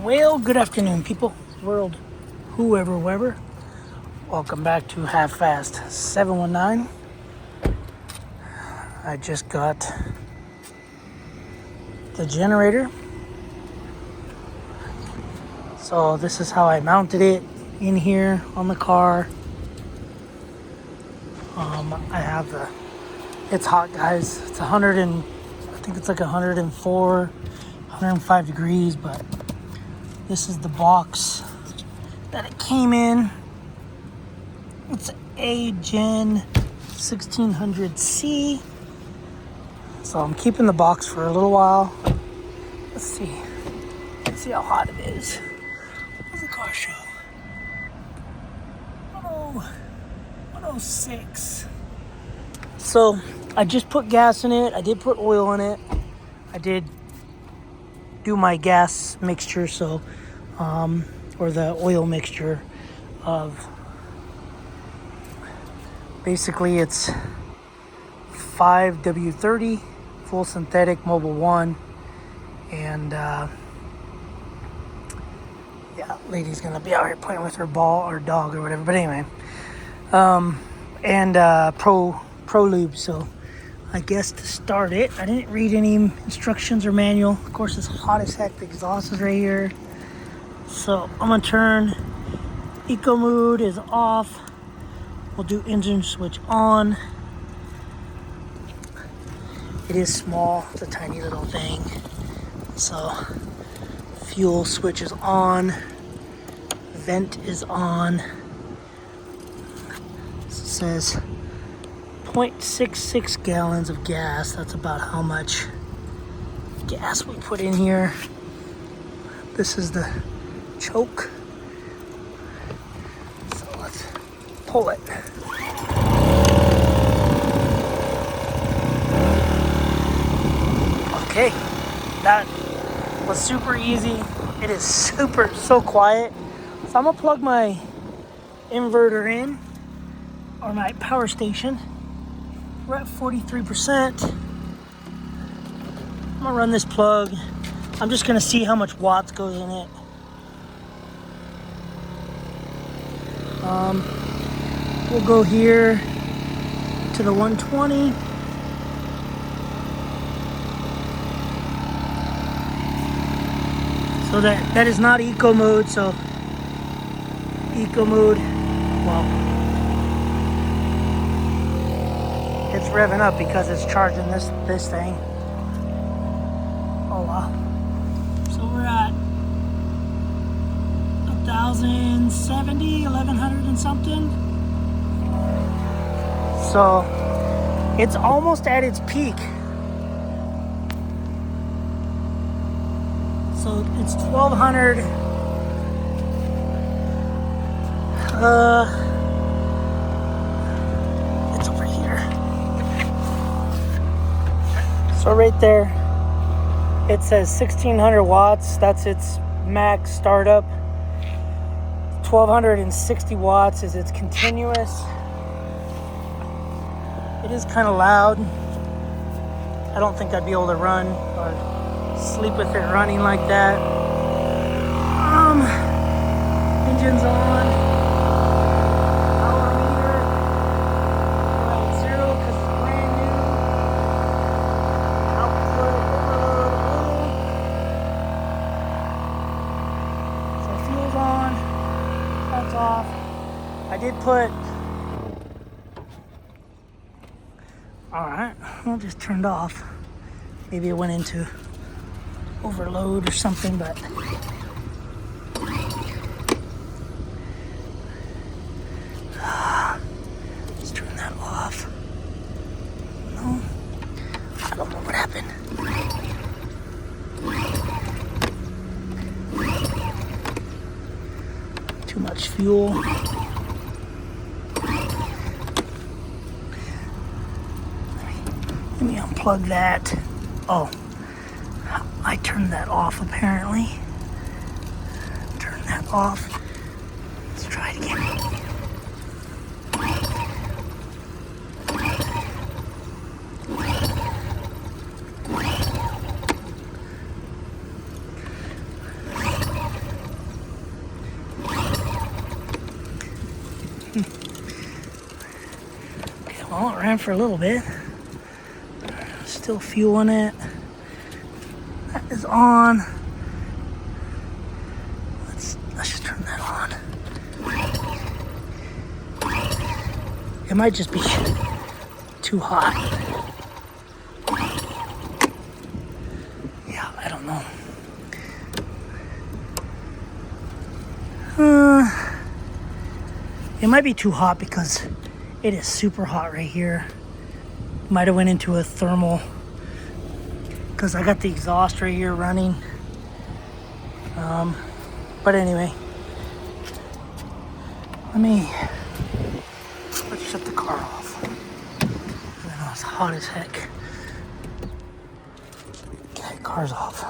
Well, good afternoon, people, world, whoever, wherever. Welcome back to Half Fast 719. I just got the generator. So this is how I mounted it in here on the car. I have it's hot, guys. It's I think it's like 104, 105 degrees, but this is the box that it came in. It's AGen1600c. So I'm keeping the box for a little while. Let's see how hot it is. What's the car show? 106. So I just put gas in it. I did put oil in it. I did do my gas mixture, or the oil mixture of, basically it's 5W30 full synthetic Mobil 1, and lady's gonna be out here playing with her ball or dog or whatever, but anyway, and pro lube. So I guess to start it, I didn't read any instructions or manual. Of course, it's hot as heck. The exhaust is right here. So I'm gonna turn eco mode is off. We'll do engine switch on. It is small, it's a tiny little thing. So fuel switch is on. Vent is on. It says 0.66 gallons of gas. That's about how much gas we put in here. This is the choke. So let's pull it. Okay, that was super easy. It is so quiet. So I'm gonna plug my inverter in, or my power station. We're at 43%. I'm gonna run this plug. I'm just gonna see how much watts goes in it. We'll go here to the 120. So that is not eco mode. So eco mode, well, it's revving up because it's charging this thing. Oh wow. So we're at 1,070, 1,100 and something. So it's almost at its peak. So it's 1,200. It's over here. So right there, it says 1,600 watts. That's its max startup. 1,260 watts is its continuous. It is kind of loud. I don't think I'd be able to run or sleep with it running like that. Engine's on. Power meter. We're at 0 because it's brand new. Output overload. So fuel's on. That's off. I did put. Alright, well, just turned off. Maybe it went into overload or something, but let's turn that off. No, I don't know what happened. Too much fuel. Let me unplug that. Oh, I turned that off apparently. Turn that off. Let's try it again. Well, it ran for a little bit. Still fueling it. That is on. Let's just turn that on. It might just be too hot. Yeah, I don't know. It might be too hot because it is super hot right here. Might have went into a thermal because I got the exhaust right here running. But anyway, let's shut the car off. I know it's hot as heck. Okay, car's off.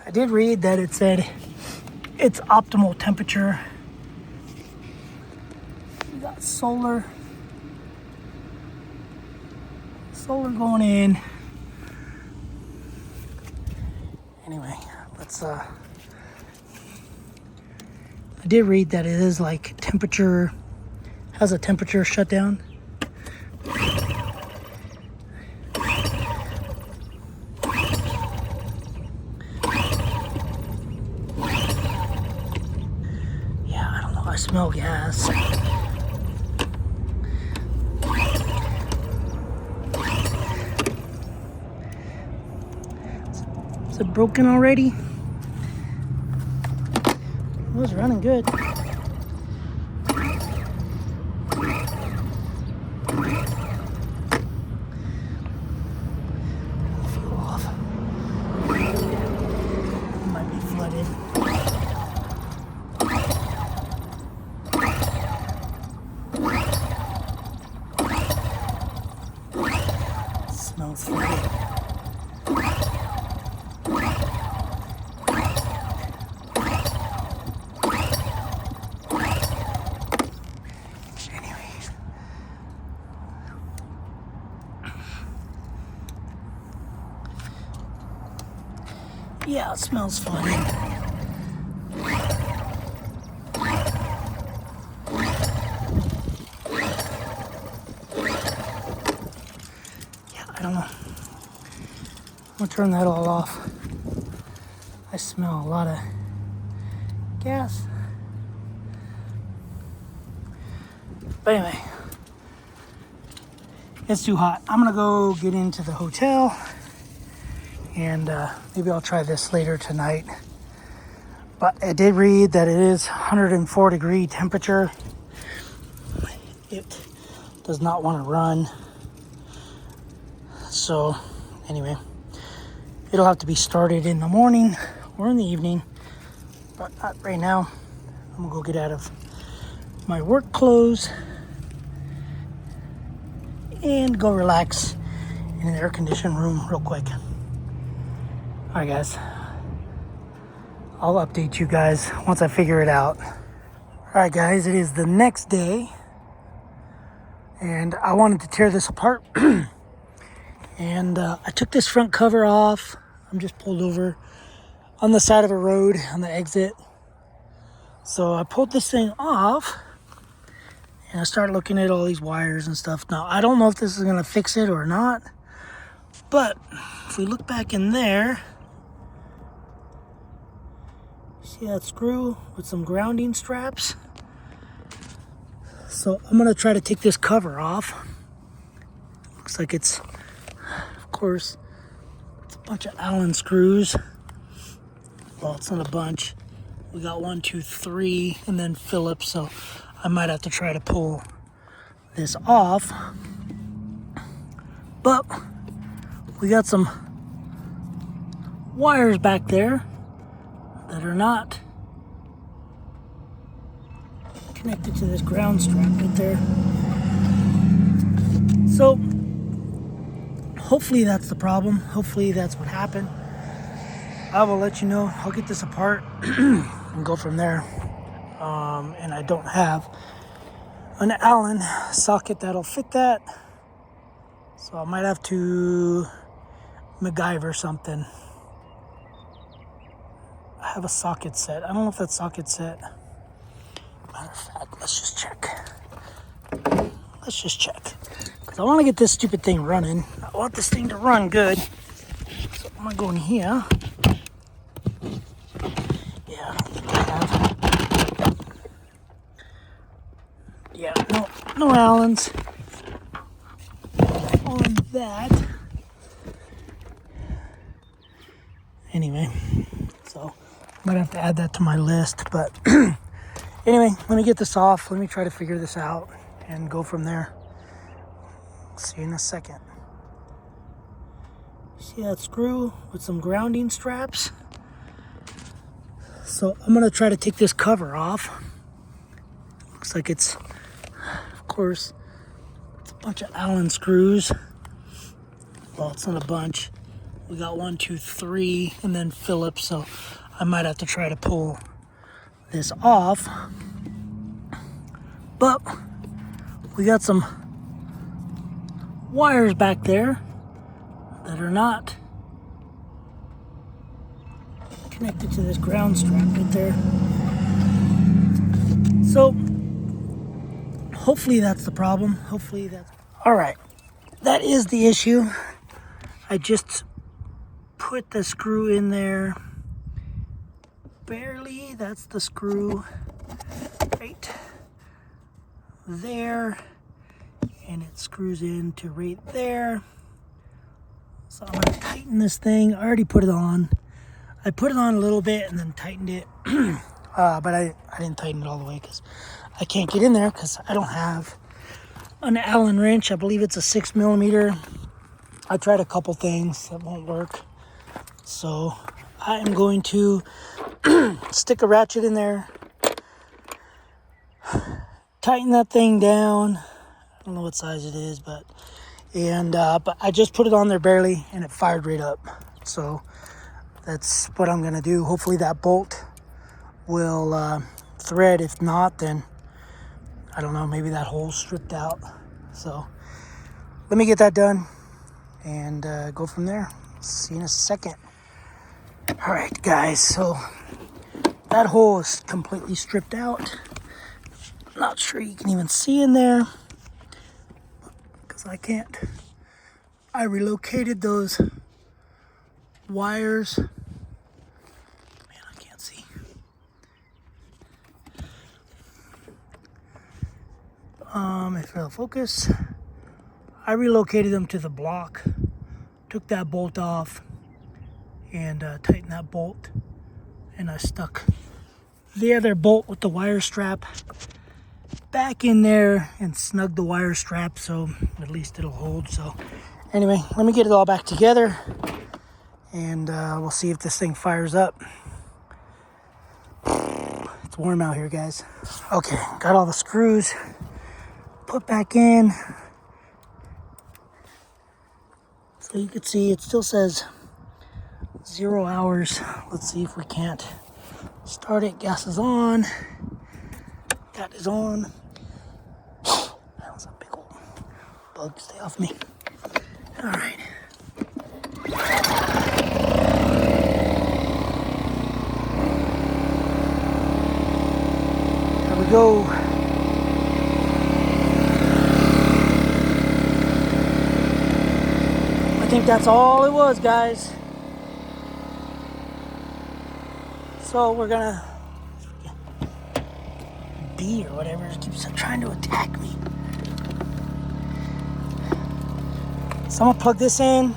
I did read that it said it's optimal temperature. We got solar going in. Anyway, let's I did read that it is like temperature, has a temperature shutdown. Yeah, I don't know, I smell gas. Is it broken already? It was running good. Fuel off. It might be flooded. It smells flooded. Yeah, it smells funny. Yeah, I don't know. I'm gonna turn that all off. I smell a lot of gas. But anyway, it's too hot. I'm gonna go get into the hotel. And maybe I'll try this later tonight. But I did read that it is 104 degree temperature. It does not want to run. So anyway, it'll have to be started in the morning or in the evening. But not right now. I'm gonna go get out of my work clothes and go relax in an air-conditioned room real quick. Alright guys, I'll update you guys once I figure it out. Alright guys, it is the next day and I wanted to tear this apart. And I took this front cover off. I'm just pulled over on the side of a road on the exit. So I pulled this thing off and I started looking at all these wires and stuff. Now I don't know if this is going to fix it or not, but if we look back in there, see that screw with some grounding straps? So I'm gonna try to take this cover off. Looks like it's, of course, it's a bunch of Allen screws. Well, it's not a bunch. We got 1, 2, 3, and then Phillips. So I might have to try to pull this off. But we got some wires back there that are not connected to this ground strap right there. So hopefully that's the problem. Hopefully that's what happened. I will let you know. I'll get this apart and go from there. And I don't have an Allen socket that'll fit that. So I might have to MacGyver something. I have a socket set. I don't know if that socket set matter of fact, let's just check. Let's just check. Because I want to get this stupid thing running. I want this thing to run good. So I'm going to go in here. Yeah, I don't think I have. Yeah, no Allens on that. Anyway, so I might have to add that to my list. But anyway, let me get this off. Let me try to figure this out and go from there. See you in a second. See that screw with some grounding straps? So I'm gonna try to take this cover off. Looks like it's, of course, it's a bunch of Allen screws. Well, it's not a bunch. We got 1, 2, 3, and then Phillips. So I might have to try to pull this off. But we got some wires back there that are not connected to this ground strap right there. So hopefully that's the problem. Hopefully that's all right. That is the issue. I just put the screw in there barely. That's the screw right there, and it screws into right there. So I'm gonna tighten this thing. I already put it on. I put it on a little bit and then tightened it, but I didn't tighten it all the way because I can't get in there because I don't have an Allen wrench. I believe it's a 6mm. I tried a couple things that won't work, so I am going to stick a ratchet in there, tighten that thing down. I don't know what size it is, but I just put it on there barely and it fired right up. So that's what I'm gonna do. Hopefully that bolt will thread. If not, then I don't know, maybe that hole's stripped out. So let me get that done and go from there. See you in a second. All right, guys, so that hole is completely stripped out. Not sure you can even see in there because I can't. I relocated those wires. Man, I can't see. If it'll focus, I relocated them to the block, took that bolt off, and tightened that bolt, and I stuck the other bolt with the wire strap back in there and snug the wire strap so at least it'll hold. So anyway, let me get it all back together and we'll see if this thing fires up. It's warm out here, guys. Okay, got all the screws put back in. So you can see it still says 0 hours. Let's see if we can't start it. Gas is on. That is on. That was a big old bug. Stay off me. All right. There we go. I think that's all it was, guys. So we're gonna bee or whatever keeps trying to attack me. So I'm gonna plug this in.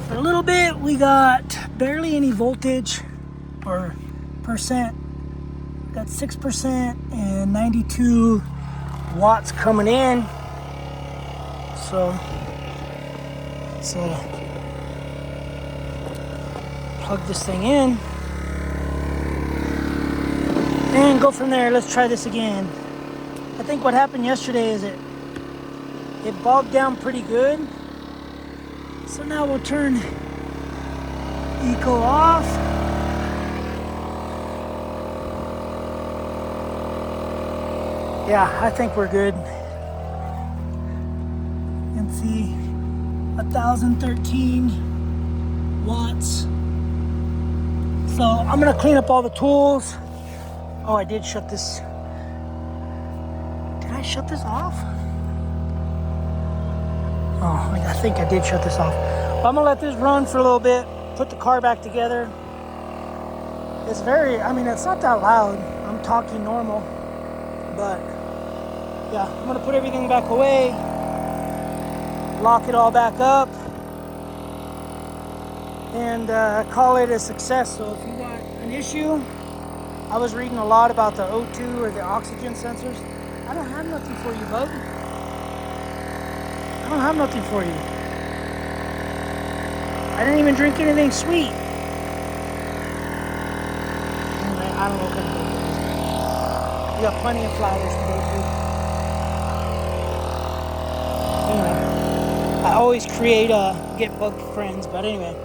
For a little bit, we got barely any voltage or percent. Got 6% and 92 watts coming in. So plug this thing in and go from there. Let's try this again. I think what happened yesterday is it bogged down pretty good. So now we'll turn eco off. Yeah, I think we're good. You can see 1,013 watts. So I'm gonna clean up all the tools. Oh, I did shut this. Did I shut this off? Oh, I think I did shut this off. But I'm gonna let this run for a little bit, put the car back together. It's very, I mean, it's not that loud. I'm talking normal, but yeah, I'm gonna put everything back away, lock it all back up, and call it a success. So if you got an issue, I was reading a lot about the O2 or the oxygen sensors. I don't have nothing for you, bub. I don't have nothing for you. I didn't even drink anything sweet. Anyway, I don't know what kind of day it is. We got plenty of flowers today, too. Anyway, I always get bug friends, but anyway.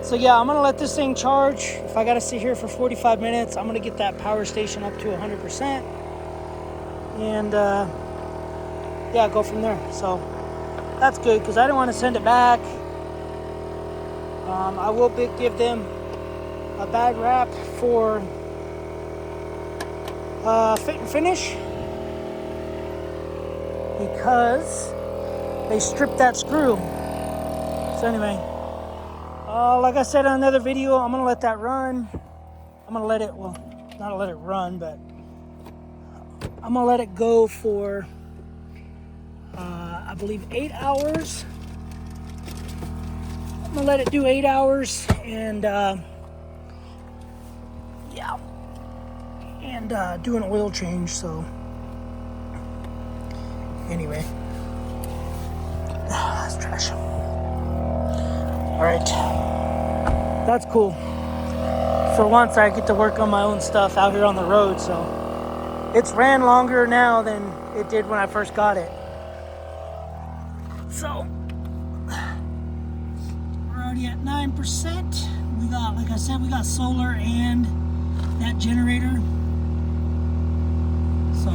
So yeah, I'm gonna let this thing charge. If I gotta sit here for 45 minutes, I'm gonna get that power station up to 100%. And yeah, go from there. So that's good, because I don't want to send it back. I will give them a bad rap for fit and finish, because they stripped that screw. So anyway, like I said in another video, I'm gonna let that run. I'm gonna let it, well, not let it run, but I'm gonna let it go for I believe 8 hours. I'm gonna let it do 8 hours, and yeah, and do an oil change. So anyway, that's trash. All right, that's cool. For once, I get to work on my own stuff out here on the road. So it's ran longer now than it did when I first got it. So we're already at 9%. We got, like I said, we got solar and that generator. So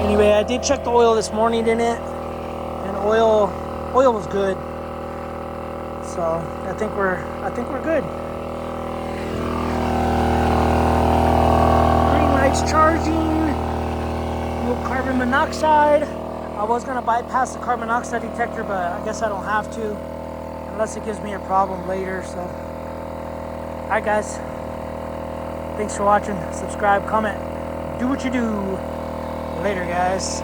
anyway, I did check the oil this morning in it, and oil was good. So I think we're good. Green light's charging. No carbon monoxide. I was gonna bypass the carbon monoxide detector, but I guess I don't have to, unless it gives me a problem later. So, alright guys, thanks for watching. Subscribe, comment, do what you do. Later guys.